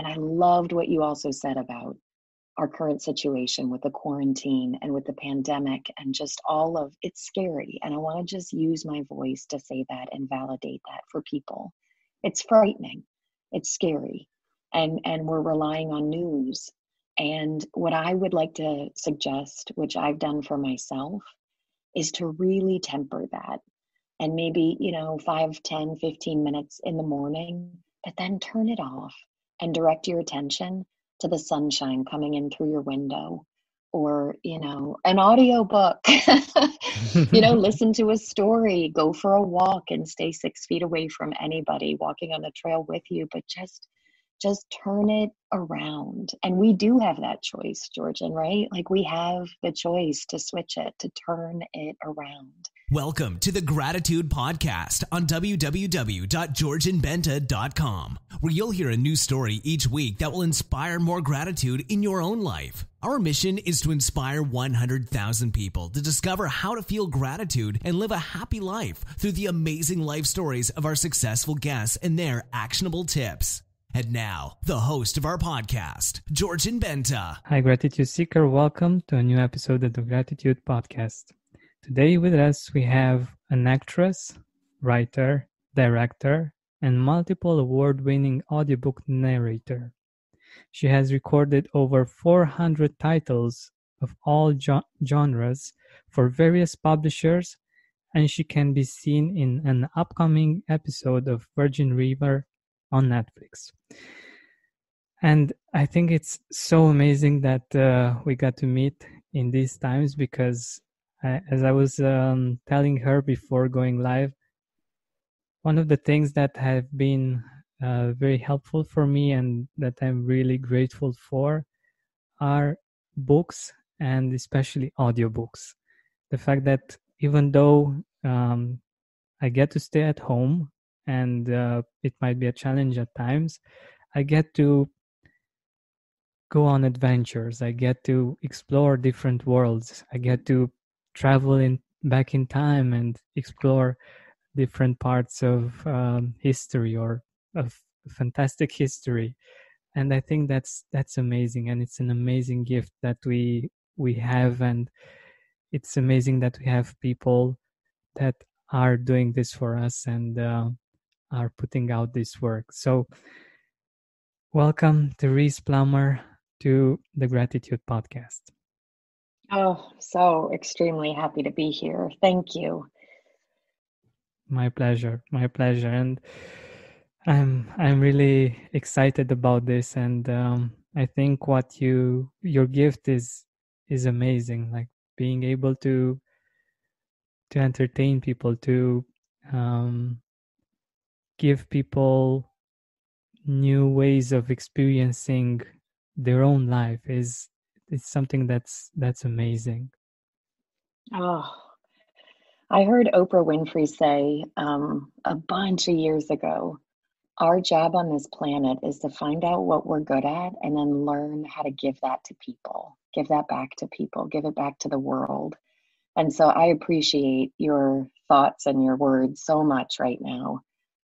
I loved what you also said about our current situation with the quarantine and with the pandemic and just all of it's scary. And I want to just use my voice to say that and validate that for people. It's frightening. It's scary. And we're relying on news. And what I would like to suggest, which I've done for myself, is to really temper that. And maybe, 5, 10, 15 minutes in the morning, but then turn it off and direct your attention to the sunshine coming in through your window, or, an audiobook, listen to a story, go for a walk and stay 6 feet away from anybody walking on the trail with you, but just turn it around. And we do have that choice, Georgian, right? Like we have the choice to switch it, to turn it around. Welcome to the Gratitude Podcast on www.georgianbenta.com, where you'll hear a new story each week that will inspire more gratitude in your own life. Our mission is to inspire 100,000 people to discover how to feel gratitude and live a happy life through the amazing life stories of our successful guests and their actionable tips. And now, the host of our podcast, Georgian Benta. Hi, Gratitude Seeker. Welcome to a new episode of the Gratitude Podcast. Today with us, we have an actress, writer, director, and multiple award-winning audiobook narrator. She has recorded over 400 titles of all genres for various publishers, and she can be seen in an upcoming episode of Virgin River on Netflix. And I think it's so amazing that we got to meet in these times, because as I was telling her before going live, one of the things that have been very helpful for me and that I'm really grateful for are books, and especially audiobooks. The fact that even though I get to stay at home, and it might be a challenge at times, I get to go on adventures. I get to explore different worlds. I get to travel back in time and explore different parts of history, or of fantastic history. And I think that's amazing, and it's an amazing gift that we have, and it's amazing that we have people that are doing this for us and are putting out this work. So welcome, Thérèse Plummer, to the Gratitude Podcast. Oh, so extremely happy to be here. Thank you. My pleasure. And I'm really excited about this, and I think what your gift is amazing. Like being able to entertain people, to give people new ways of experiencing their own life is something that's amazing. Oh, I heard Oprah Winfrey say a bunch of years ago, our job on this planet is to find out what we're good at and then learn how to give that to people, give that back to people, give it back to the world. And so I appreciate your thoughts and your words so much right now.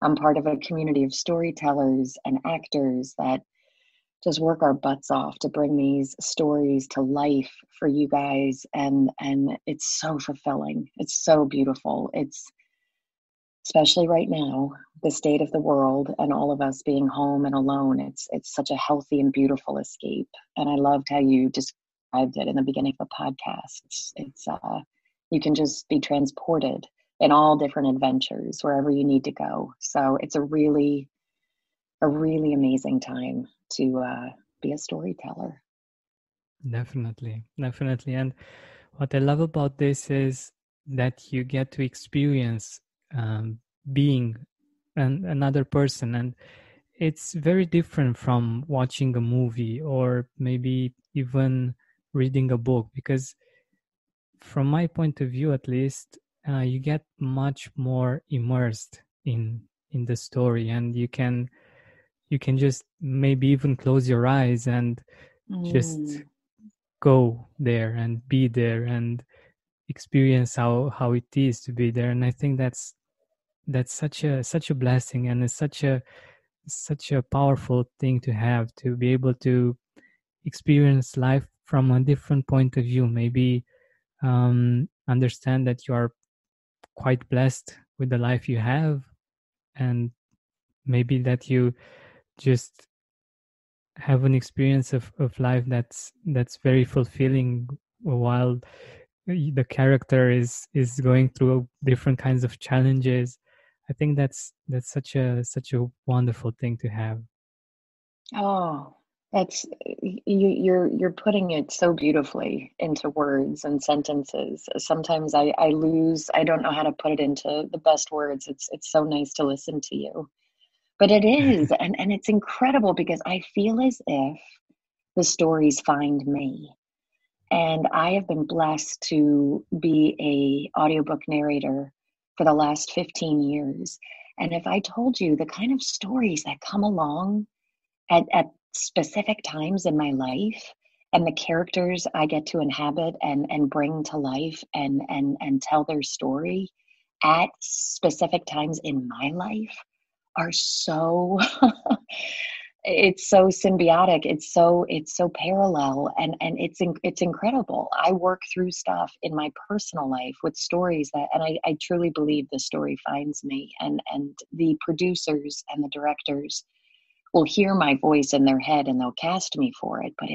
I'm part of a community of storytellers and actors that just work our butts off to bring these stories to life for you guys. And it's so fulfilling. It's so beautiful. It's, especially right now, the state of the world and all of us being home and alone, it's such a healthy and beautiful escape. And I loved how you described it in the beginning of the podcast. It's you can just be transported in all different adventures wherever you need to go. So it's a really amazing time to be a storyteller. Definitely. And what I love about this is that you get to experience being another person, and it's very different from watching a movie or maybe even reading a book, because from my point of view, at least, you get much more immersed in the story, and you can just maybe even close your eyes and just go there and be there and experience how it is to be there. And I think that's such a blessing, and it's such a such a powerful thing to have, to be able to experience life from a different point of view. Maybe understand that you are quite blessed with the life you have, and maybe that you just have an experience of life that's very fulfilling, while the character is going through different kinds of challenges. I think that's such a wonderful thing to have. Oh, that's you're putting it so beautifully into words and sentences. Sometimes I lose, I don't know how to put it into the best words. It's so nice to listen to you. But it is, and it's incredible because I feel as if the stories find me. And I have been blessed to be a audiobook narrator for the last 15 years. And if I told you the kind of stories that come along at specific times in my life, and the characters I get to inhabit and bring to life and tell their story at specific times in my life are so it's so symbiotic, it's so parallel, and it's incredible. I work through stuff in my personal life with stories that, and I truly believe the story finds me, and the producers and the directors will hear my voice in their head and they'll cast me for it. But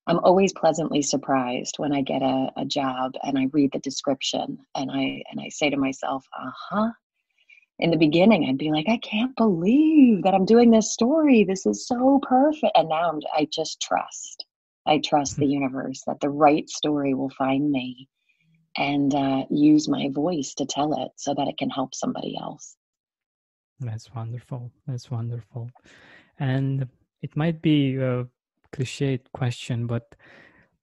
I'm always pleasantly surprised when I get a job and I read the description and I say to myself, in the beginning, I'd be like, I can't believe that I'm doing this story. This is so perfect. And now I just trust. I trust the universe that the right story will find me, and use my voice to tell it so that it can help somebody else. That's wonderful. That's wonderful. And it might be a cliched question, but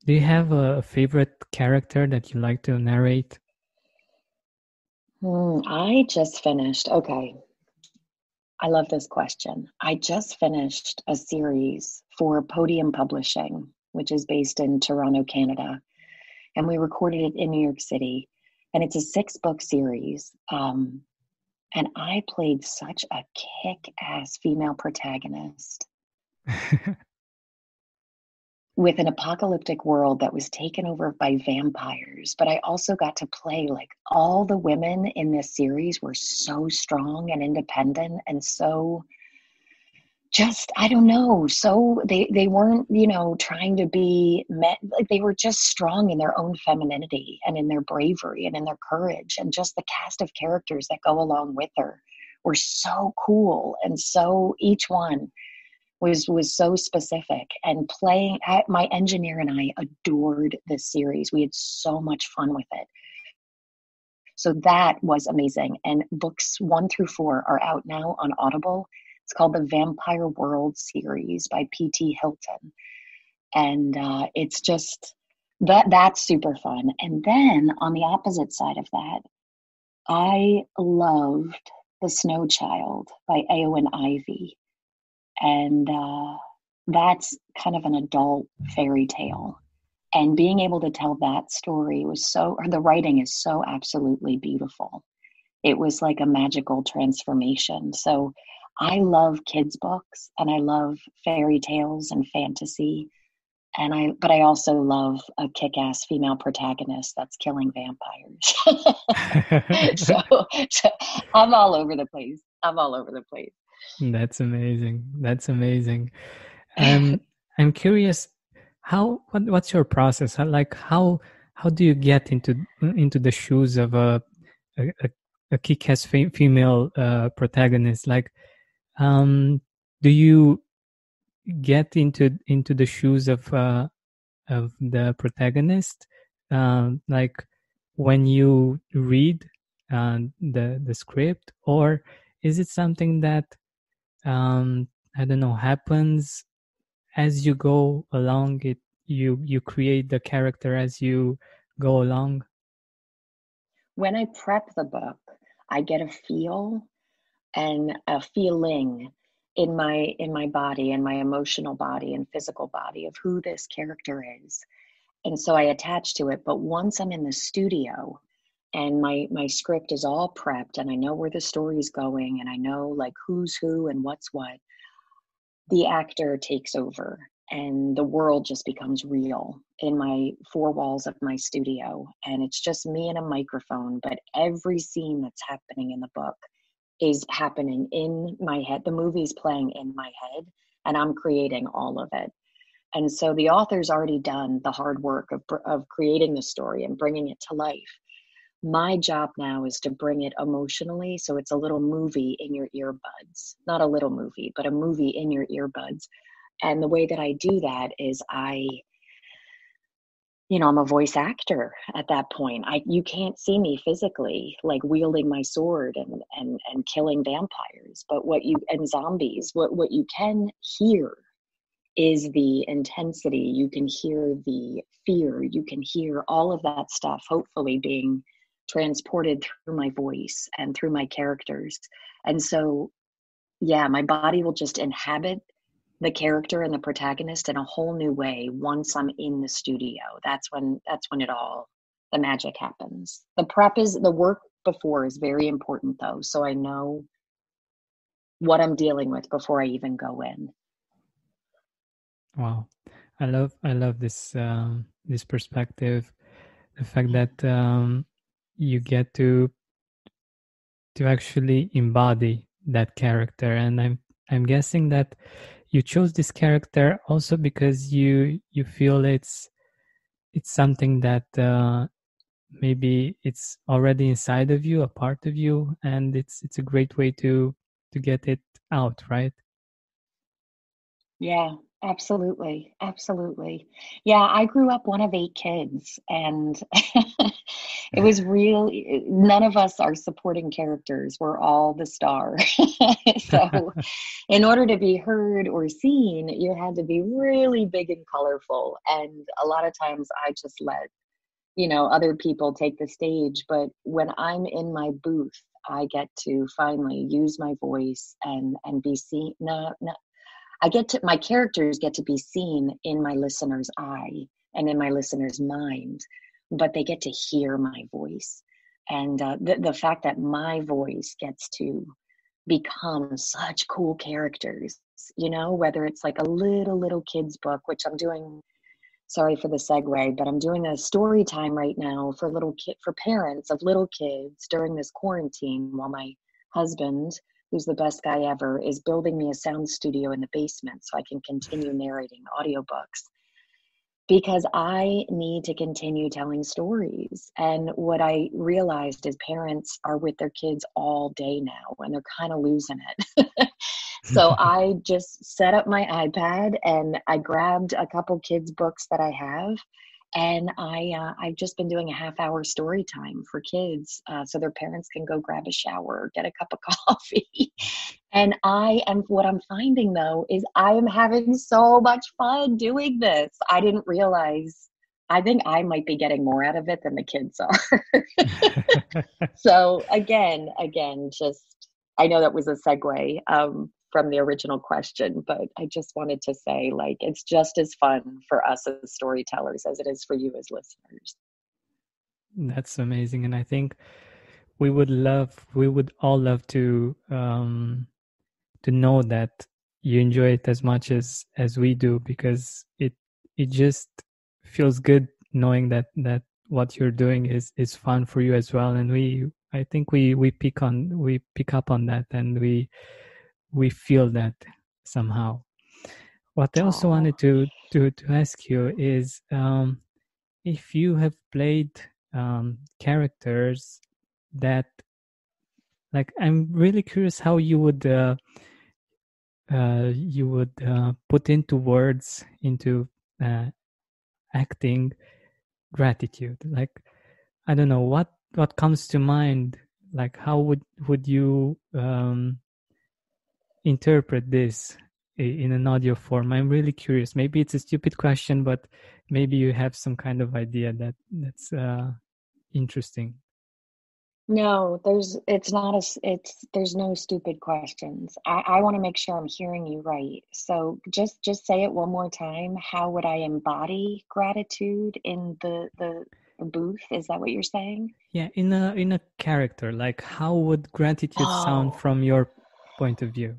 do you have a favorite character that you like to narrate? I just finished. Okay. I love this question. I just finished a series for Podium Publishing, which is based in Toronto, Canada. And we recorded it in New York City. And it's a 6-book series. And I played such a kick-ass female protagonist with an apocalyptic world that was taken over by vampires. But I also got to play, like, all the women in this series were so strong and independent and so just, I don't know, so they weren't, trying to be met. Like, they were just strong in their own femininity and in their bravery and in their courage. And just the cast of characters that go along with her were so cool. And so each one was so specific, and my engineer and I adored this series. We had so much fun with it. So that was amazing. And books 1 through 4 are out now on Audible. It's called the Vampire World series by P.T. Hilton. And it's just, that's super fun. And then on the opposite side of that, I loved The Snow Child by Eowyn Ivey. And that's kind of an adult fairy tale. And being able to tell that story the writing is so absolutely beautiful. It was like a magical transformation. So I love kids' books, and I love fairy tales and fantasy. But I also love a kick-ass female protagonist that's killing vampires. so I'm all over the place. That's amazing. That's amazing. I'm curious, what's your process? How do you get into the shoes of a kick-ass female protagonist? Like, do you get into the shoes of the protagonist, like when you read the script, or is it something that I don't know, happens as you go along? You create the character as you go along? When I prep the book, I get a feel and a feeling in my body, and my emotional body and physical body, of who this character is. And so I attach to it. But once I'm in the studio, and my script is all prepped, and I know where the story's going, and I know like who's who and what's what, the actor takes over and the world just becomes real in my four walls of my studio. And it's just me and a microphone, but every scene that's happening in the book is happening in my head. The movie's playing in my head, and I'm creating all of it. And so the author's already done the hard work of creating the story and bringing it to life. My job now is to bring it emotionally, so it's a little movie in your earbuds. Not a little movie, but a movie in your earbuds. And the way that I do that is I'm a voice actor at that point. You can't see me physically, like wielding my sword and killing vampires, and zombies. What you can hear is the intensity. You can hear the fear. You can hear all of that stuff, hopefully being transported through my voice and through my characters. And so, yeah, my body will just inhabit the character and the protagonist in a whole new way once I'm in the studio. That's when the magic happens. The work before is very important though, so I know what I'm dealing with before I even go in. Wow, I love this this perspective, the fact that you get to actually embody that character. And I'm guessing that you chose this character also because you feel it's something that maybe it's already inside of you, a part of you, and it's a great way to get it out, right? Yeah, absolutely. Absolutely. Yeah, I grew up one of 8 kids, and it was real. None of us are supporting characters. We're all the star. So, in order to be heard or seen, you had to be really big and colorful. And a lot of times I just let, other people take the stage. But when I'm in my booth, I get to finally use my voice and be seen. No, no, my characters get to be seen in my listener's eye and in my listener's mind, but they get to hear my voice. And the fact that my voice gets to become such cool characters, whether it's like a little kid's book, which I'm doing, sorry for the segue, but I'm doing a story time right now for for parents of little kids during this quarantine, while my husband, who's the best guy ever, is building me a sound studio in the basement so I can continue narrating audiobooks, because I need to continue telling stories. And what I realized is parents are with their kids all day now, and they're kind of losing it. So I just set up my iPad and I grabbed a couple kids' books that I have, and I've just been doing a half-hour story time for kids, so their parents can go grab a shower, get a cup of coffee. And what I'm finding though is I am having so much fun doing this. I didn't realize, I think I might be getting more out of it than the kids are. So again, just, I know that was a segue from the original question, but I just wanted to say, like, it's just as fun for us as storytellers as it is for you as listeners. That's amazing. And I think we would all love to know that you enjoy it as much as we do, because it just feels good knowing that what you're doing is fun for you as well. And I think we pick up on that, and we feel that somehow. What I also wanted to ask you is, if you have played characters that, like, I'm really curious how you would put into words, into acting, gratitude. Like, I don't know what comes to mind. Like, how would you interpret this in an audio form? I'm really curious. Maybe it's a stupid question, but maybe you have some kind of idea that's interesting. No, there's no stupid questions. I want to make sure I'm hearing you right. So just say it one more time. How would I embody gratitude in the booth. Is that what you're saying? Yeah, in a character, like how would gratitude sound Oh, from your point of view?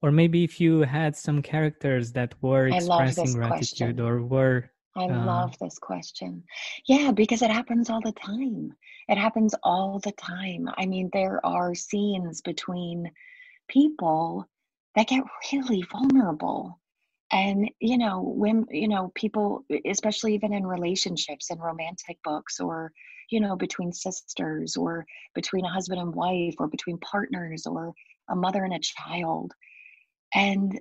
Or maybe if you had some characters that were I love expressing this gratitude question. or were I uh, love this question. Yeah, because it happens all the time. It happens all the time. I mean, there are scenes between people that get really vulnerable. And, when, people, especially even in relationships and romantic books or, between sisters or between a husband and wife or between partners or a mother and a child. And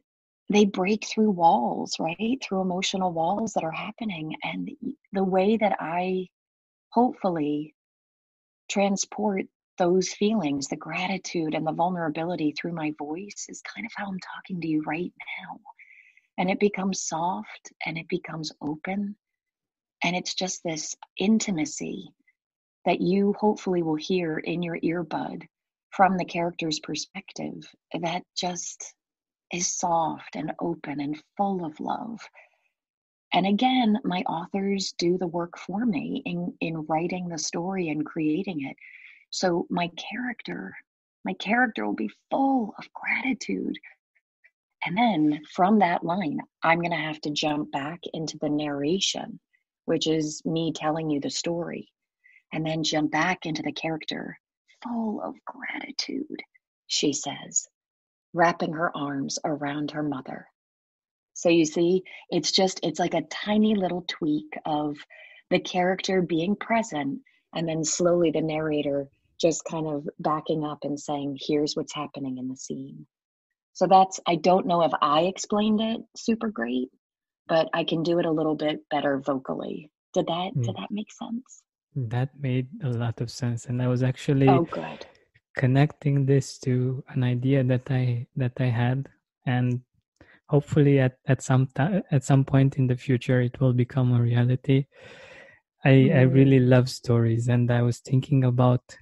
they break through walls, right? Through emotional walls that are happening. And the way that I hopefully transport those feelings, the gratitude and the vulnerability through my voice is kind of how I'm talking to you right now. And it becomes soft and it becomes open. And it's just this intimacy that you hopefully will hear in your earbud from the character's perspective that just is soft and open and full of love. And again, my authors do the work for me in writing the story and creating it. So my character will be full of gratitude. And then from that line, I'm going to have to jump back into the narration, which is me telling you the story, and then jump back into the character, full of gratitude, she says, wrapping her arms around her mother. So you see, it's like a tiny little tweak of the character being present, and then slowly the narrator just kind of backing up and saying, here's what's happening in the scene. So I don't know if I explained it super great, but I can do it a little bit better vocally. Did mm, that make sense? that made a lot of sense, and I was actually Oh, good. connecting this to an idea that I had, and hopefully at some point in the future it will become a reality. I really Mm. love stories, and I was thinking about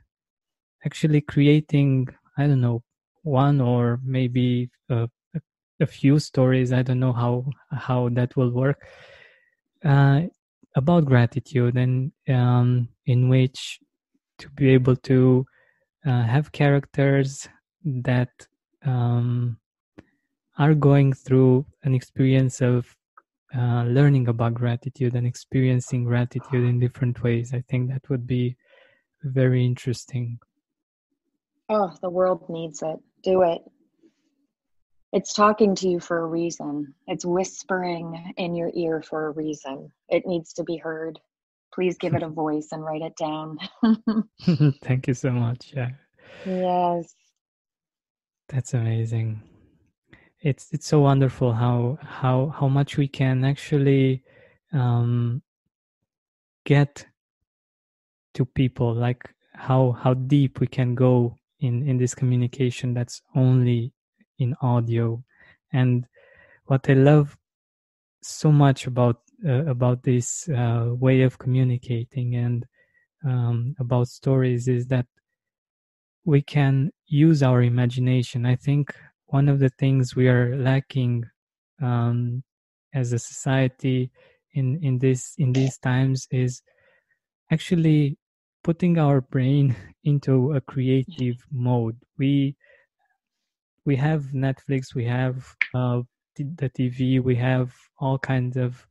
actually creating, I don't know, one or maybe a few stories. I don't know how that will work, uh, about gratitude, and in which to be able to have characters that um, are going through an experience of learning about gratitude and experiencing gratitude in different ways. I think that would be very interesting. Oh, the world needs it. Do it. It's talking to you for a reason. It's whispering in your ear for a reason. It needs to be heard. Please give it a voice and write it down. Thank you so much. Yeah, Yes. that's amazing. It's so wonderful how much we can actually um, get to people, like how deep we can go in this communication that's only in audio. And what I love so much about this way of communicating and about stories is that we can use our imagination. I think one of the things we are lacking um, as a society in these times is actually putting our brain into a creative mode. We have Netflix, we have the TV, we have all kinds of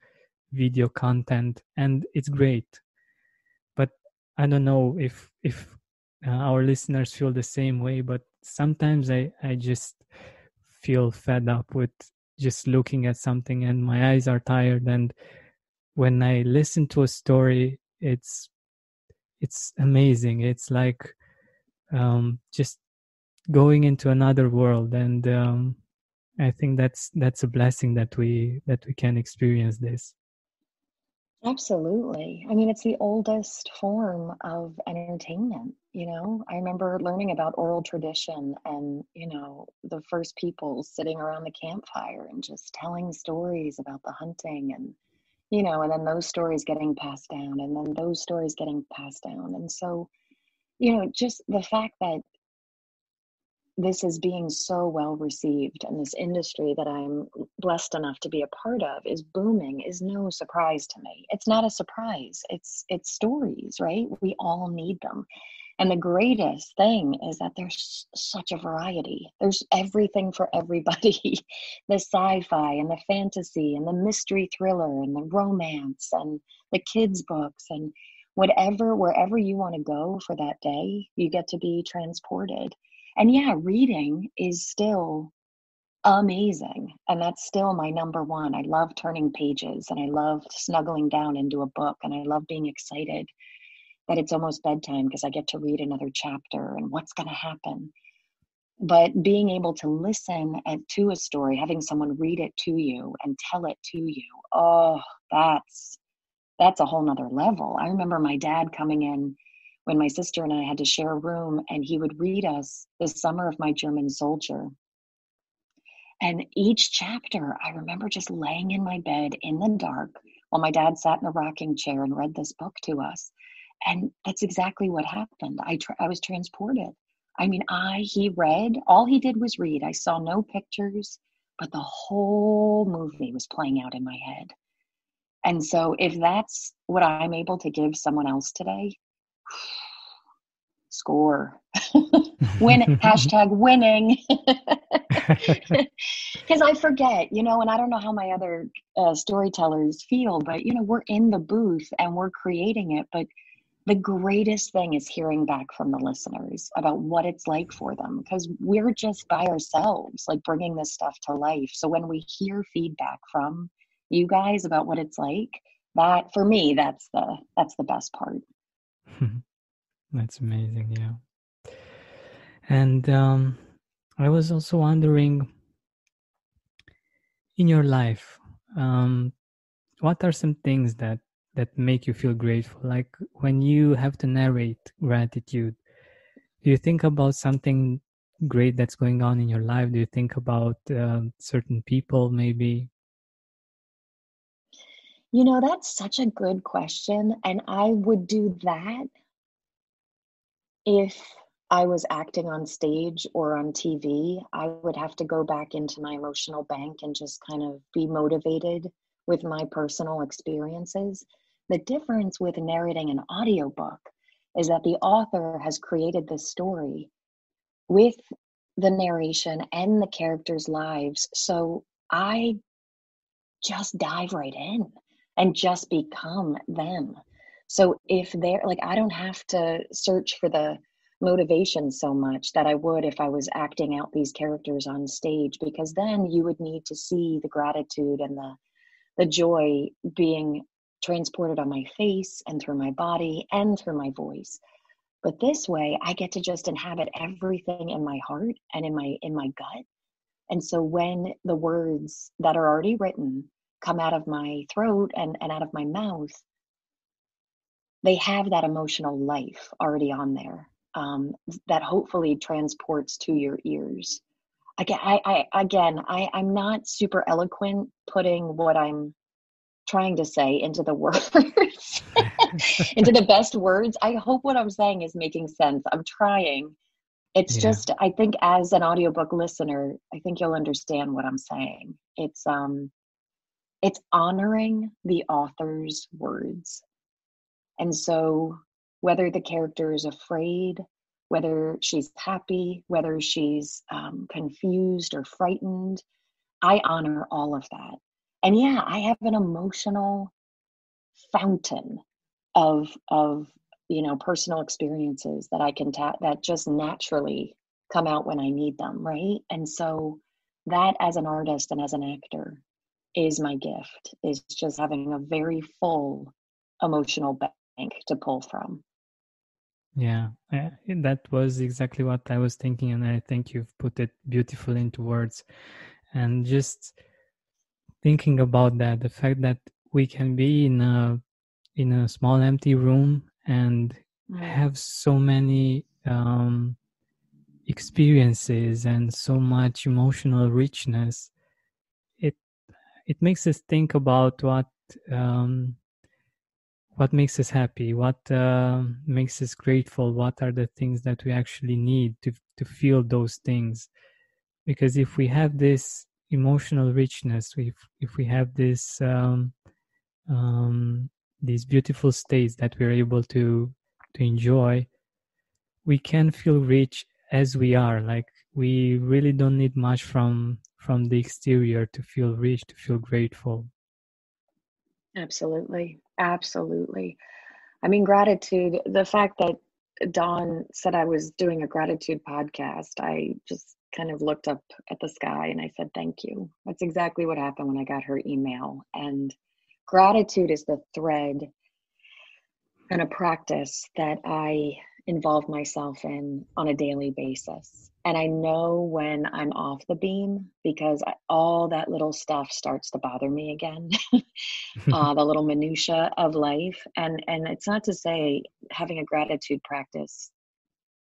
video content, and it's great. But I don't know if our listeners feel the same way. But sometimes I just feel fed up with just looking at something, and my eyes are tired. And when I listen to a story, it's amazing. It's like just going into another world, and I think that's a blessing that we can experience this. Absolutely. I mean, it's the oldest form of entertainment, I remember learning about oral tradition and, the first people sitting around the campfire and just telling stories about the hunting and, and then those stories getting passed down and then those stories getting passed down. And so, just the fact that this is being so well received, and this industry that I'm blessed enough to be a part of is booming is no surprise to me. It's not a surprise. It's stories, right? We all need them. And the greatest thing is that there's such a variety. There's everything for everybody. The sci-fi and the fantasy and the mystery thriller and the romance and the kids' books and whatever, wherever you want to go for that day, you get to be transported. And yeah, reading is still amazing. And that's still my number one. I love turning pages, and I love snuggling down into a book, and I love being excited that it's almost bedtime because I get to read another chapter and what's going to happen. But being able to listen to a story, having someone read it to you and tell it to you, oh, that's a whole nother level. I remember my dad coming in when my sister and I had to share a room, and he would read us The Summer of My German Soldier. And each chapter, I remember just laying in my bed in the dark while my dad sat in a rocking chair and read this book to us. And that's exactly what happened. I was transported. I mean, he read, all he did was read. I saw no pictures, but the whole movie was playing out in my head. And so if that's what I'm able to give someone else today, score. Win, hashtag winning. Because I forget, and I don't know how my other storytellers feel, but, we're in the booth and we're creating it. But the greatest thing is hearing back from the listeners about what it's like for them, because we're just by ourselves, like bringing this stuff to life. So when we hear feedback from you guys about what it's like, that for me, that's the best part. That's amazing. Yeah. And I was also wondering, in your life, what are some things that make you feel grateful? Like when you have to narrate gratitude, do you think about something great that's going on in your life? Do you think about certain people maybe? That's such a good question. And I would do that if I was acting on stage or on TV. I would have to go back into my emotional bank and just kind of be motivated with my personal experiences. The difference with narrating an audiobook is that the author has created this story with the narration and the characters' lives. So I just dive right in and just become them. So if they're like, I don't have to search for the motivation so much that I would if I was acting out these characters on stage, because then you would need to see the gratitude and the joy being transported on my face and through my body and through my voice. But this way, I get to just inhabit everything in my heart and in my gut. And so when the words that are already written come out of my throat and out of my mouth, they have that emotional life already on there, that hopefully transports to your ears. I'm not super eloquent putting what I'm trying to say into the words, into the best words. I hope what I'm saying is making sense. I'm trying. It's just, I think as an audiobook listener, I think you'll understand what I'm saying. It's honoring the author's words. And so whether the character is afraid, whether she's happy, whether she's confused or frightened, I honor all of that. And yeah, I have an emotional fountain of personal experiences that I can that just naturally come out when I need them, right? And so that, as an artist and as an actor, is my gift, is just having a very full emotional bank to pull from. Yeah, that was exactly what I was thinking, and I think you've put it beautifully into words. And just thinking about that, the fact that we can be in a small empty room and have so many experiences and so much emotional richness, it makes us think about what makes us happy, what makes us grateful, what are the things that we actually need to feel those things. Because if we have this emotional richness, if we have this these beautiful states that we're able to enjoy, we can feel rich as we are. Like, we really don't need much from the exterior to feel rich, to feel grateful. Absolutely. Absolutely. I mean, gratitude, the fact that Dawn said I was doing a gratitude podcast, I just kind of looked up at the sky and I said, thank you. That's exactly what happened when I got her email. And gratitude is the thread and a practice that I involve myself in on a daily basis. And I know when I'm off the beam because all that little stuff starts to bother me again, the little minutia of life. And it's not to say having a gratitude practice,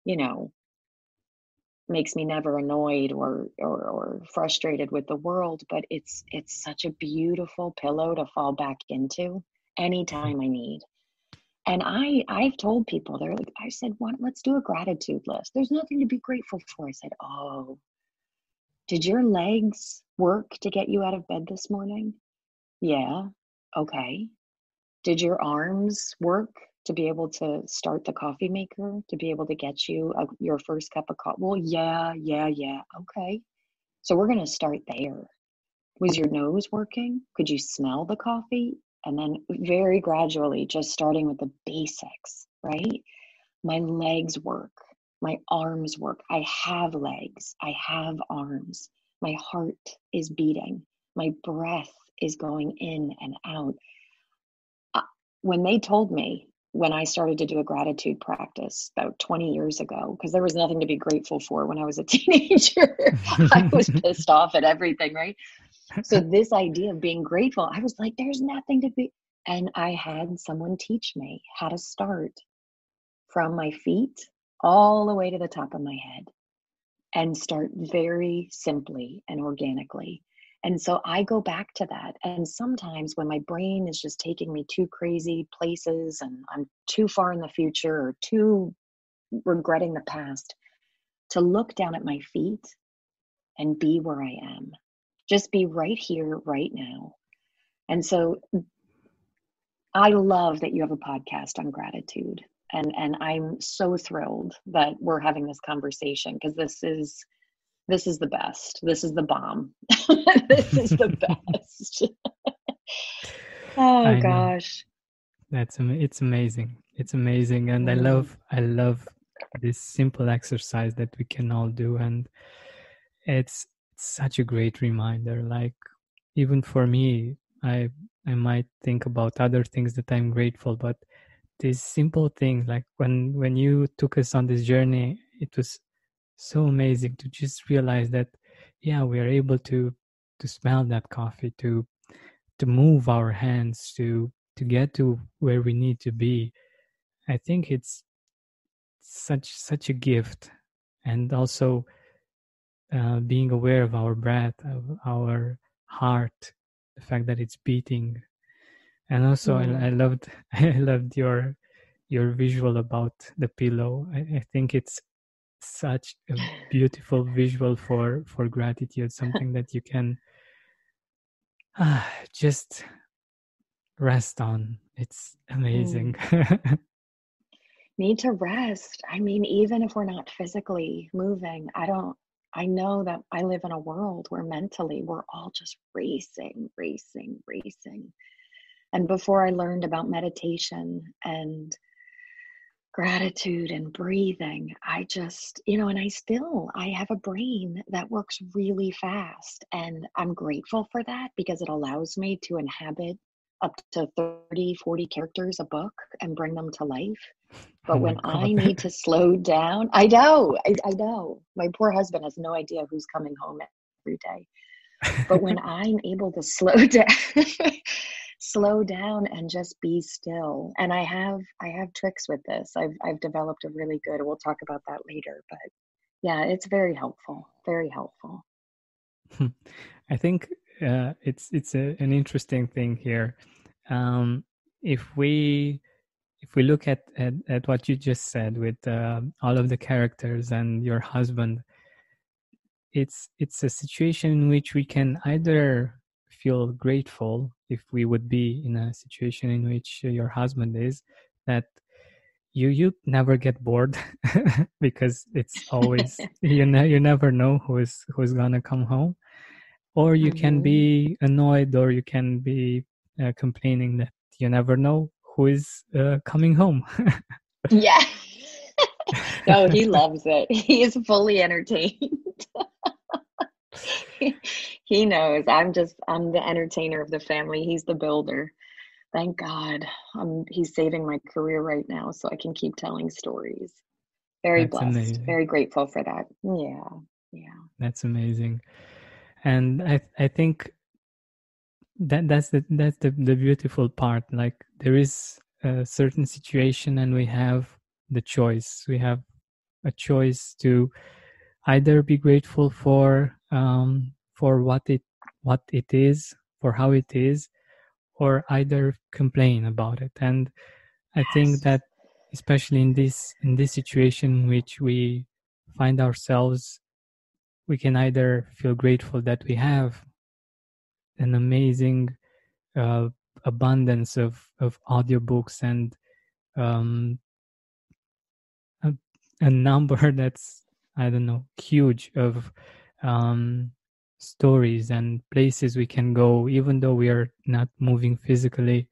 you know, makes me never annoyed or frustrated with the world, but it's such a beautiful pillow to fall back into anytime I need. And I've told people, they're like, I said, let's do a gratitude list. There's nothing to be grateful for. I said, oh, did your legs work to get you out of bed this morning? Yeah. Okay. Did your arms work to be able to start the coffee maker, to be able to get you your first cup of coffee? Well, yeah. Okay. So we're going to start there. Was your nose working? Could you smell the coffee? And then very gradually, just starting with the basics, right? My legs work. My arms work. I have legs. I have arms. My heart is beating. My breath is going in and out. When they told me, when I started to do a gratitude practice about 20 years ago, because there was nothing to be grateful for when I was a teenager, I was pissed off at everything, right? So this idea of being grateful, I was like, there's nothing to be. And I had someone teach me how to start from my feet all the way to the top of my head and start very simply and organically. And so I go back to that. And sometimes when my brain is just taking me too crazy places and I'm too far in the future or too regretting the past, to look down at my feet and be where I am. Just be right here, right now. And so I love that you have a podcast on gratitude. And I'm so thrilled that we're having this conversation because this is the best. This is the bomb. This is the best. Oh I know. gosh. It's amazing. It's amazing. And I love this simple exercise that we can all do. And it's such a great reminder. Like, even for me, I might think about other things that I'm grateful, but these simple things, like when you took us on this journey, it was so amazing to just realize that, yeah, we are able to smell that coffee, to move our hands, to get to where we need to be. I think it's such a gift. And also being aware of our breath, of our heart, the fact that it's beating. And also I loved I loved your visual about the pillow. I think it's such a beautiful visual for gratitude, something that you can just rest on. It's amazing. Need to rest. I mean, even if we're not physically moving, I know that I live in a world where mentally we're all just racing. And before I learned about meditation and gratitude and breathing, I just, and I have a brain that works really fast. And I'm grateful for that because it allows me to inhabit up to 30, 40 characters a book and bring them to life. But when I need to slow down, I know. My poor husband has no idea who's coming home every day. But when I'm able to slow down and just be still, and I have tricks with this. I've developed a really good. We'll talk about that later. But yeah, it's very helpful. Very helpful. I think it's an interesting thing here. if we look at what you just said with all of the characters and your husband, it's a situation in which we can either feel grateful, if we would be in a situation in which your husband is, that you never get bored because it's always you never know who's gonna come home, or you can Mhm. be annoyed, or you can be complaining that you never know who is coming home. Yeah. No, he loves it. He is fully entertained. He knows I'm the entertainer of the family. He's the builder. Thank God. He's saving my career right now so I can keep telling stories. Very That's blessed. amazing. Very grateful for that. Yeah. Yeah. That's amazing. And I think that's the beautiful part. Like, there is a certain situation and we have the choice. We have a choice to either be grateful for what it is, for how it is, or either complain about it. And I think Yes. that, especially in this situation in which we find ourselves, we can either feel grateful that we have an amazing uh, abundance of audiobooks and um, a, a number that's, I don't know, huge, of um, stories and places we can go, even though we are not moving physically,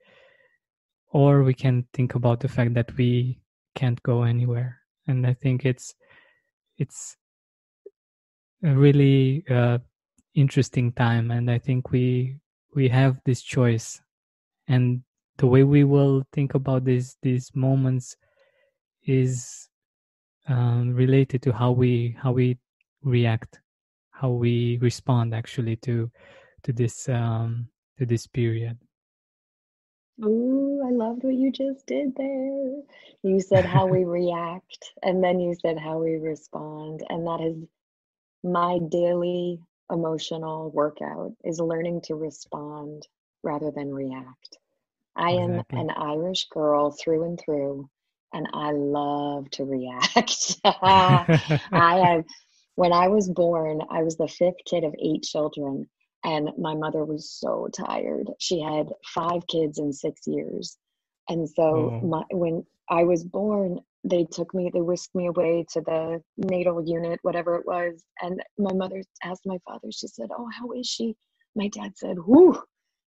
or we can think about the fact that we can't go anywhere. And I think it's a really interesting time, and I think we have this choice, and the way we will think about these moments is related to how we react, how we respond actually to this period. Ooh, I loved what you just did there. You said how we react, and then you said how we respond. And that is my daily emotional workout, is learning to respond rather than react. I am Exactly. an Irish girl through and through, and I love to react. I have, when I was born, I was the fifth kid of eight children, and my mother was so tired. She had five kids in 6 years. And so Oh. when I was born, they whisked me away to the natal unit, whatever it was. And my mother asked my father, she said, "Oh, how is she?" My dad said, "Whew,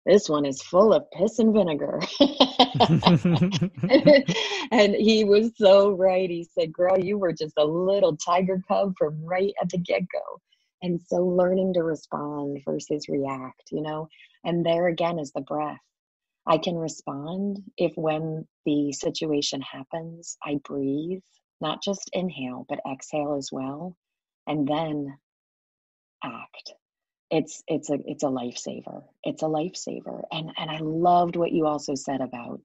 this one is full of piss and vinegar." And he was so right. He said, "Girl, you were just a little tiger cub from right at the get-go." And so learning to respond versus react, and there again is the breath. I can respond if, when the situation happens, I breathe, not just inhale, but exhale as well, and then act. It's a lifesaver. It's a lifesaver. And I loved what you also said about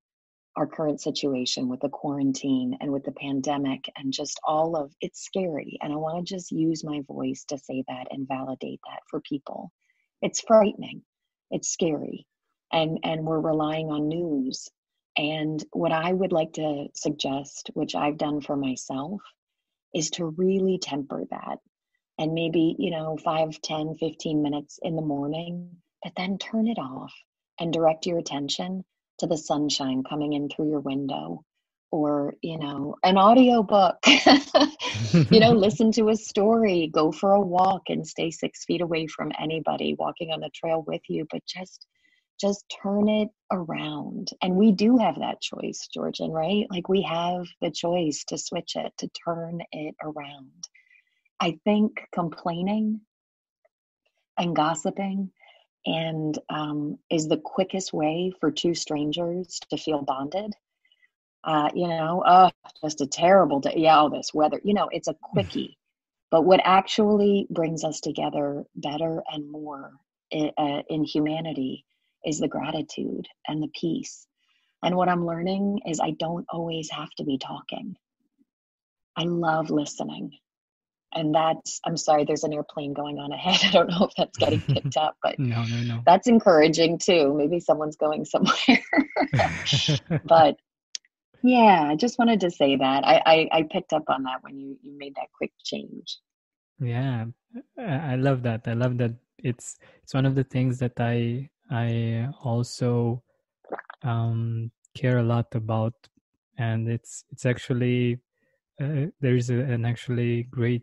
our current situation with the quarantine and with the pandemic, and just all of it's scary. And I want to just use my voice to say that and validate that for people. It's frightening. It's scary. And we're relying on news. And what I would like to suggest, which I've done for myself, is to really temper that. And maybe, 5, 10, 15 minutes in the morning, but then turn it off and direct your attention to the sunshine coming in through your window, or, an audiobook. Listen to a story, go for a walk, and stay 6 feet away from anybody walking on the trail with you, but just turn it around. And we do have that choice, Georgian, right? Like, we have the choice to switch it, to turn it around. I think complaining and gossiping and is the quickest way for two strangers to feel bonded. Oh, just a terrible day. Yeah, all this weather. It's a quickie. But what actually brings us together better and more in humanity is the gratitude and the peace. And what I'm learning is I don't always have to be talking. I love listening. And that's, I'm sorry, there's an airplane going on ahead. I don't know if that's getting picked up, but No, no, no. that's encouraging too. Maybe someone's going somewhere. But yeah, I just wanted to say that. I picked up on that when you made that quick change. Yeah, I love that. I love that. It's one of the things that I also care a lot about, and it's actually there is an actually great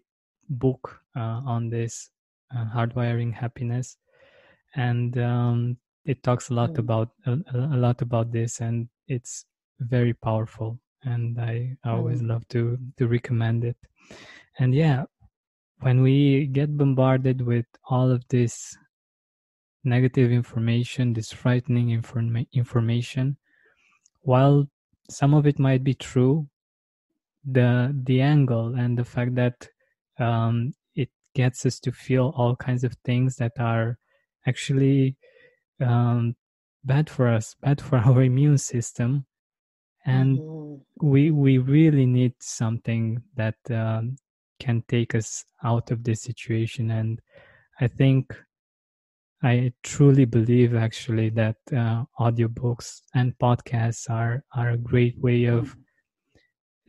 book on this, hardwiring happiness, and it talks a lot Mm, about a lot about this, and it's very powerful, and I always mm, love to recommend it. And yeah, when we get bombarded with all of this negative information, this frightening information, while some of it might be true, the angle and the fact that it gets us to feel all kinds of things that are actually um, bad for us, bad for our immune system, and mhm, we mhm. we really need something that can take us out of this situation. And I think I truly believe actually that audiobooks and podcasts are a great way of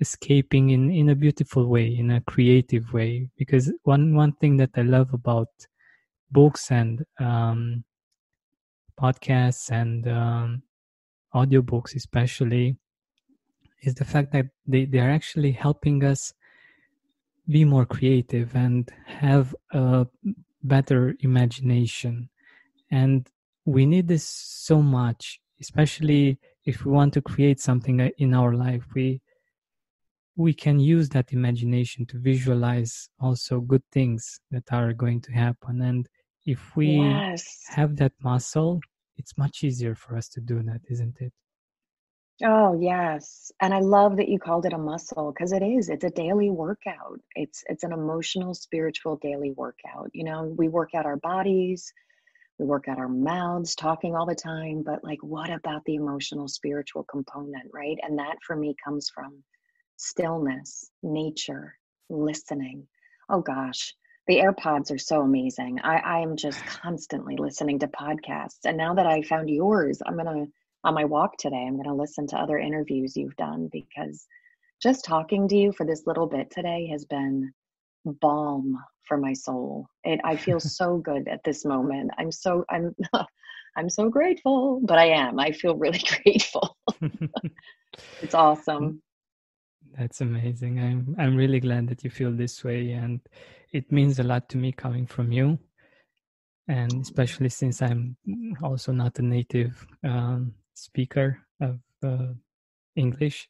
escaping in a beautiful way, in a creative way. Because one thing that I love about books and podcasts and audiobooks especially is the fact that they are actually helping us be more creative and have a better imagination. And we need this so much, especially if we want to create something in our life. We can use that imagination to visualize also good things that are going to happen. And if we Yes. have that muscle, it's much easier for us to do that, isn't it? Oh, yes. And I love that you called it a muscle because it is. It's a daily workout. It's an emotional, spiritual daily workout. You know, we work out our bodies, we work out our mouths, talking all the time, but like what about the emotional, spiritual component, right? And that for me comes from stillness, nature, listening. Oh gosh, the AirPods are so amazing. I am just constantly listening to podcasts. And now that I found yours, on my walk today, I'm gonna listen to other interviews you've done because just talking to you for this little bit today has been balm for my soul. I feel so good at this moment. I'm so grateful, but I am. I feel really grateful. It's awesome. That's amazing. I'm really glad that you feel this way, and it means a lot to me coming from you. And especially since I'm also not a native speaker of English,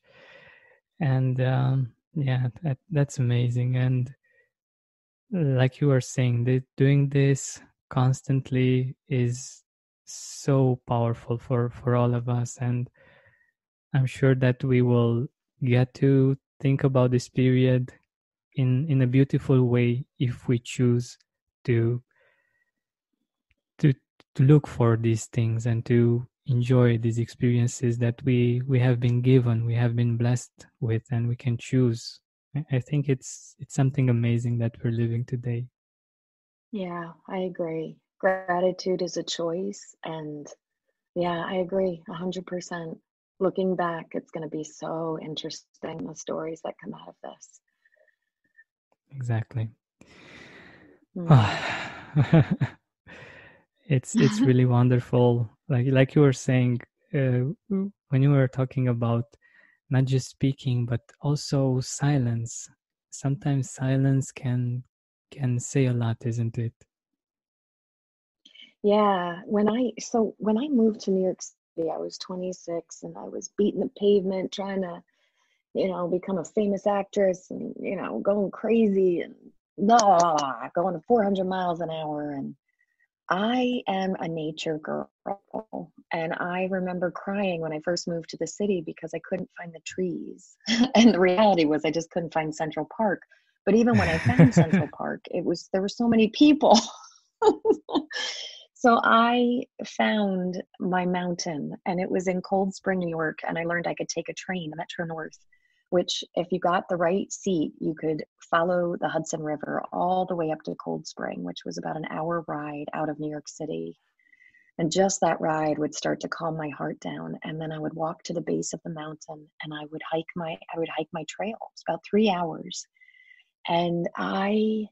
and yeah, that's amazing. And like you were saying, doing this constantly is so powerful for all of us, and I'm sure that we will get to think about this period in a beautiful way if we choose to to to look for these things and to enjoy these experiences that we have been given, we have been blessed with, and we can choose. I think it's something amazing that we're living today. Yeah, I agree. Gratitude is a choice. And yeah, I agree 100%. Looking back, it's going to be so interesting, the stories that come out of this. Exactly. Mm. It's really wonderful. Like you were saying, when you were talking about not just speaking but also silence. Sometimes silence can say a lot, isn't it? Yeah, when I moved to New York City, I was 26 and I was beating the pavement trying to, become a famous actress and, going crazy and blah, going 400 miles an hour. And I am a nature girl. And I remember crying when I first moved to the city because I couldn't find the trees. And the reality was I just couldn't find Central Park. But even when I found Central Park, there were so many people. So I found my mountain and it was in Cold Spring, New York. And I learned I could take a train, Metro North, which if you got the right seat, you could follow the Hudson River all the way up to Cold Spring, which was about an hour ride out of New York City. And just that ride would start to calm my heart down. And then I would walk to the base of the mountain and I would hike my trail. It's about 3 hours. And I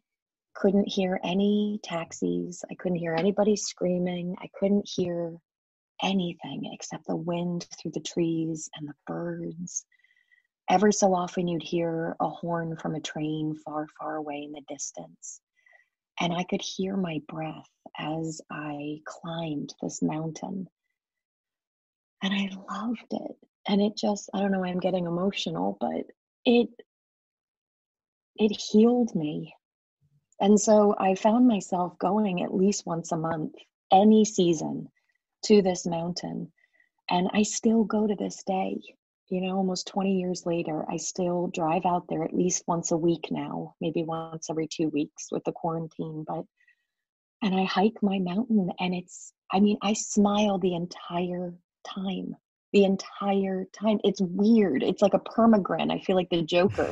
couldn't hear any taxis. I couldn't hear anybody screaming. I couldn't hear anything except the wind through the trees and the birds. Ever so often you'd hear a horn from a train far, far away in the distance. And I could hear my breath as I climbed this mountain. And I loved it. And it just, I don't know why I'm getting emotional, but it healed me. And so I found myself going at least once a month, any season, to this mountain. And I still go to this day, almost 20 years later. I still drive out there at least once a week now, maybe once every 2 weeks with the quarantine. And I hike my mountain, and I smile the entire time. The entire time. It's weird. It's like a permagrin. I feel like the Joker,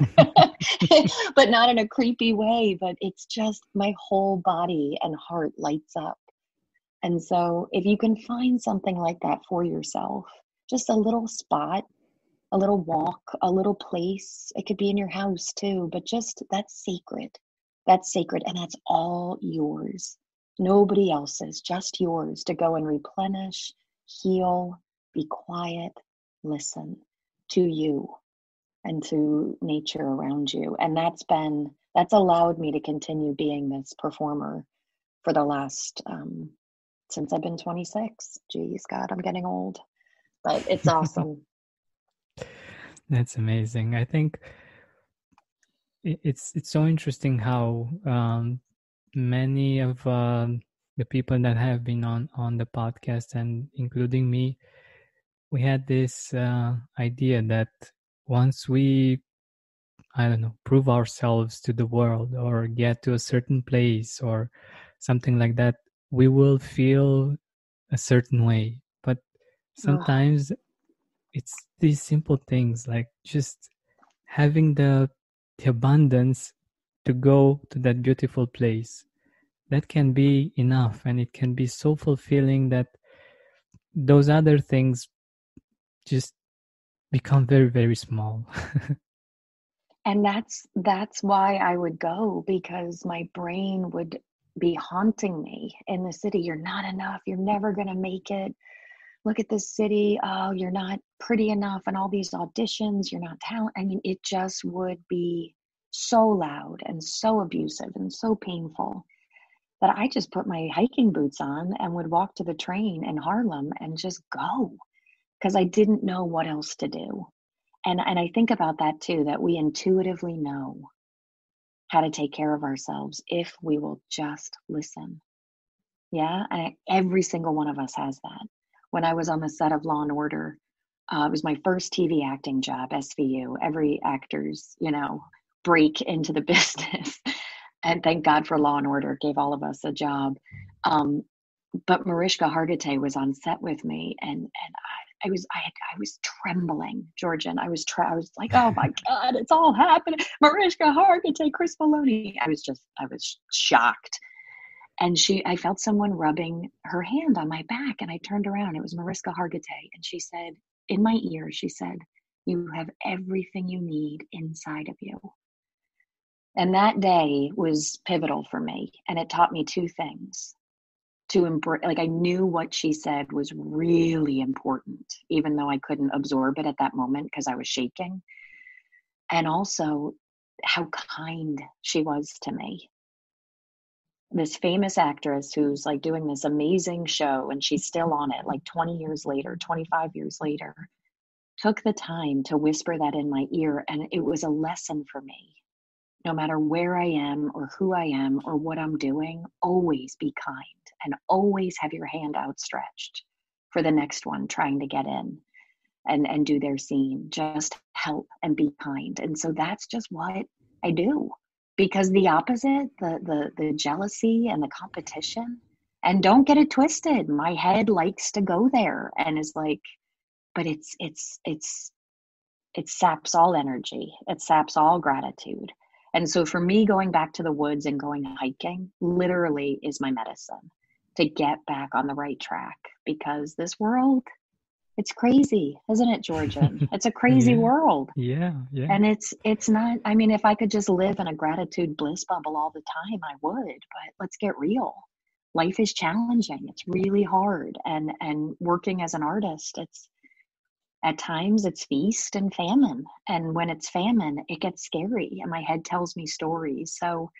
but not in a creepy way. But it's just my whole body and heart lights up. And so if you can find something like that for yourself, just a little spot, a little walk, a little place, it could be in your house too, but just that's sacred. That's sacred. And that's all yours. Nobody else's, just yours to go and replenish, heal, be quiet, listen to you and to nature around you. And that's allowed me to continue being this performer for the last, since I've been 26. Geez, God, I'm getting old, but it's awesome. That's amazing. I think it's so interesting how many of the people that have been on the podcast, and including me, we had this idea that once we, prove ourselves to the world or get to a certain place or something like that, we will feel a certain way. But sometimes it's these simple things, like just having the abundance to go to that beautiful place. That can be enough, and it can be so fulfilling that those other things just become very, very small. And that's why I would go, because my brain would be haunting me in the city. You're not enough. You're never going to make it. Look at this city. Oh, you're not pretty enough. And all these auditions, you're not talented. I mean, it just would be so loud and so abusive and so painful that I just put my hiking boots on and would walk to the train in Harlem and just go, because I didn't know what else to do. And I think about that too, that we intuitively know how to take care of ourselves if we will just listen. Yeah, and every single one of us has that. When I was on the set of Law and Order, it was my first TV acting job, SVU. Every actor's, break into the business. And thank God for Law and Order, gave all of us a job. But Mariska Hargitay was on set with me, and I was trembling, Georgian. I was like, oh my God, it's all happening. Mariska Hargitay, Chris Maloney. I was shocked. And I felt someone rubbing her hand on my back, and I turned around. It was Mariska Hargitay. And she said, in my ear, she said, "You have everything you need inside of you." And that day was pivotal for me. And it taught me two things. To embrace, like, I knew what she said was really important, even though I couldn't absorb it at that moment because I was shaking. And also how kind she was to me. This famous actress who's like doing this amazing show, and she's still on it, like 20 years later, 25 years later, took the time to whisper that in my ear. And it was a lesson for me. No matter where I am or who I am or what I'm doing, always be kind and always have your hand outstretched for the next one trying to get in and do their scene. Just help and be kind. And so that's just what I do. Because the opposite, the jealousy and the competition, and don't get it twisted, my head likes to go there and is like, but it's it saps all energy. It saps all gratitude. And so for me, going back to the woods and going hiking literally is my medicine to get back on the right track, because this world, it's crazy, isn't it, Georgian? It's a crazy Yeah, world. yeah, yeah. And it's not, I mean, if I could just live in a gratitude bliss bubble all the time, I would, but let's get real. Life is challenging. It's really hard. And working as an artist, it's at times it's feast and famine. And when it's famine, it gets scary and my head tells me stories. So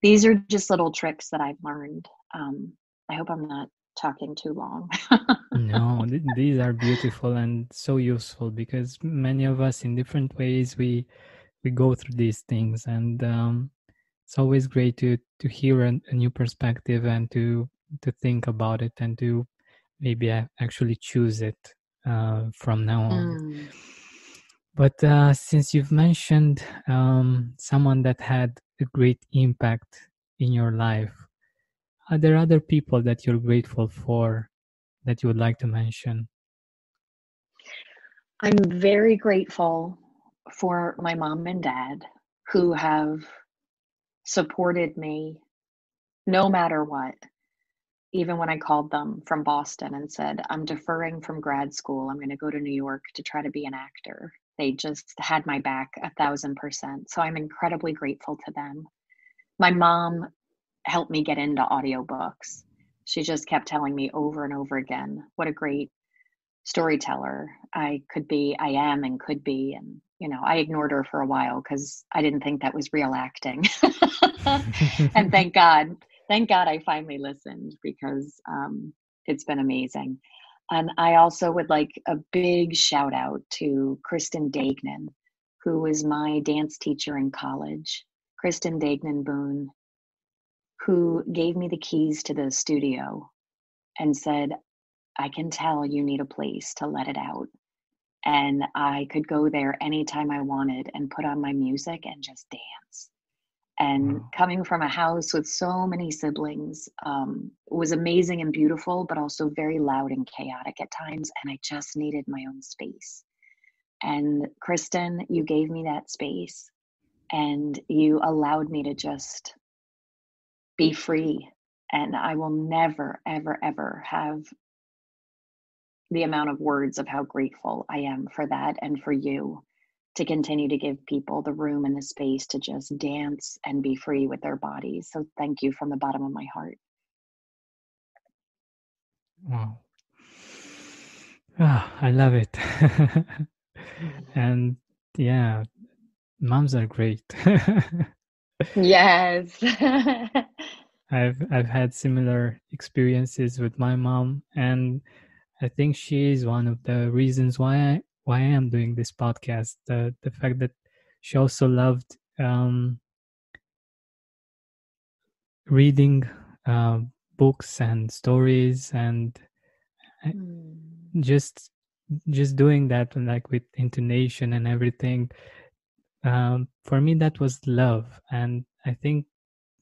these are just little tricks that I've learned. I hope I'm not talking too long. No, these are beautiful and so useful, because many of us in different ways we go through these things, and it's always great to hear a new perspective and to think about it and to maybe actually choose it from now on. Mm. But since you've mentioned someone that had a great impact in your life, are there other people that you're grateful for that you would like to mention? I'm very grateful for my mom and dad who have supported me no matter what. Even when I called them from Boston and said, I'm deferring from grad school, I'm going to go to New York to try to be an actor, they just had my back 1,000%. So I'm incredibly grateful to them. My mom helped me get into audiobooks. She just kept telling me over and over again what a great storyteller I could be, I am, and could be. And, I ignored her for a while because I didn't think that was real acting. And thank God I finally listened, because it's been amazing. And I also would like a big shout out to Kristen Dagnan, who was my dance teacher in college. Kristen Dagnan Boone, who gave me the keys to the studio and said, I can tell you need a place to let it out. And I could go there anytime I wanted and put on my music and just dance. And Wow. coming from a house with so many siblings was amazing and beautiful, but also very loud and chaotic at times. And I just needed my own space. And Kristen, you gave me that space and you allowed me to just be free. And I will never, ever, ever have the amount of words of how grateful I am for that, and for you to continue to give people the room and the space to just dance and be free with their bodies. So thank you from the bottom of my heart. Wow. I love it. And yeah, moms are great. Yes. I've had similar experiences with my mom, and I think she is one of the reasons why I am doing this podcast. The fact that she also loved reading books and stories, and just doing that, like with intonation and everything. For me, that was love, and I think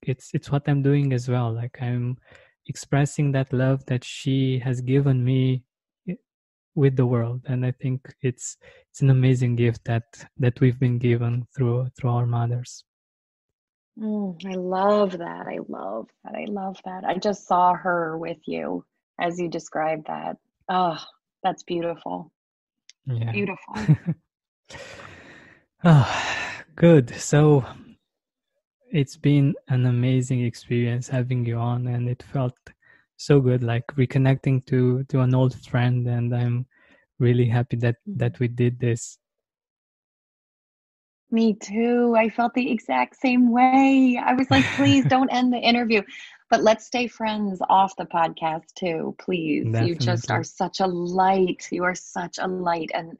it's what I'm doing as well. Like, I'm expressing that love that she has given me with the world, and I think it's an amazing gift that we've been given through our mothers. I love that. I love that. I love that. I just saw her with you as you described that. Oh, that's beautiful. Yeah. Beautiful. Good. So it's been an amazing experience having you on, and it felt so good, like reconnecting to an old friend, and I'm really happy that we did this. Me too. I felt the exact same way. I was like, please don't end the interview, but let's stay friends off the podcast too, please. You just are Definitely. such a light. You are such a light, and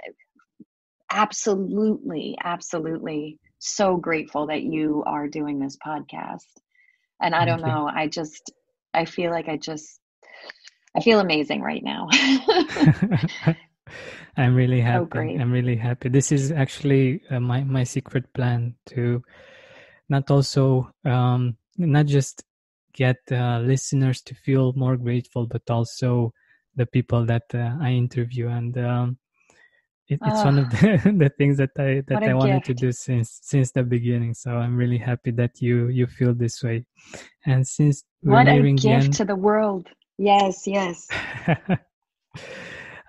absolutely, absolutely so grateful that you are doing this podcast. And I don't Thank you. know, I feel like I feel amazing right now. I'm really So happy. great. I'm really happy. This is actually my secret plan to not just get listeners to feel more grateful, but also the people that I interview. And it's one of the things that what I a wanted to gift. do since the beginning. So I'm really happy that you feel this way. And since we're What a nearing the gift end, to the world. Yes, yes.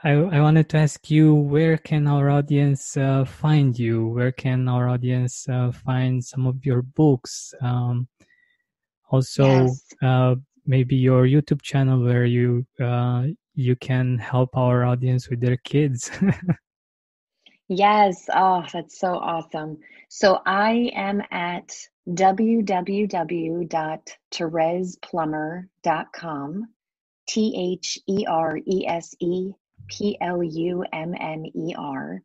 I wanted to ask you, where can our audience find you? Where can our audience find some of your books? Also, Yes. maybe your YouTube channel where you can help our audience with their kids. Yes. Oh, that's so awesome. So I am at www.thereseplummer.com. TheresePlummer.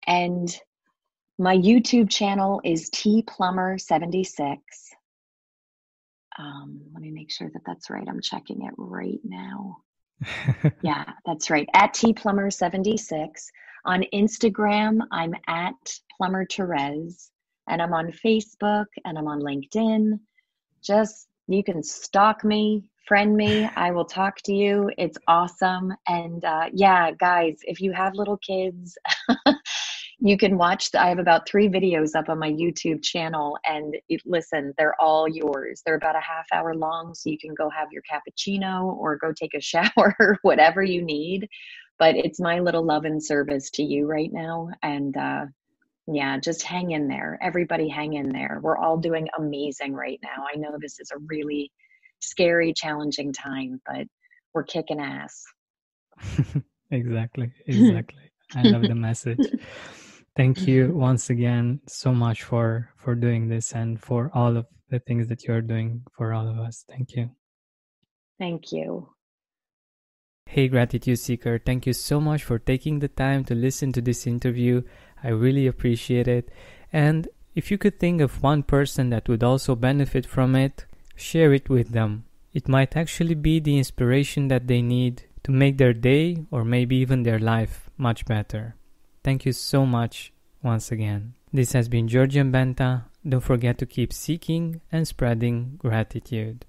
And my YouTube channel is tplummer76. Let me make sure that that's right. I'm checking it right now. Yeah, that's right. At tplummer76. On Instagram, I'm at Plummer Thérèse. And I'm on Facebook and I'm on LinkedIn. Just, you can stalk me, friend me. I will talk to you. It's awesome. And yeah, guys, if you have little kids, you can watch. I have about 3 videos up on my YouTube channel, and listen, they're all yours. They're about a half hour long, so you can go have your cappuccino or go take a shower, whatever you need. But it's my little love and service to you right now. And yeah, just hang in there. Everybody hang in there. We're all doing amazing right now. I know this is a really scary, challenging time, but we're kicking ass. Exactly. I love the message. Thank you once again so much for doing this and for all of the things that you're doing for all of us. Thank you. Thank you. Hey, Gratitude Seeker, thank you so much for taking the time to listen to this interview. I really appreciate it. And if you could think of one person that would also benefit from it, share it with them. It might actually be the inspiration that they need to make their day or maybe even their life much better. Thank you so much once again. This has been Georgian Benta. Don't forget to keep seeking and spreading gratitude.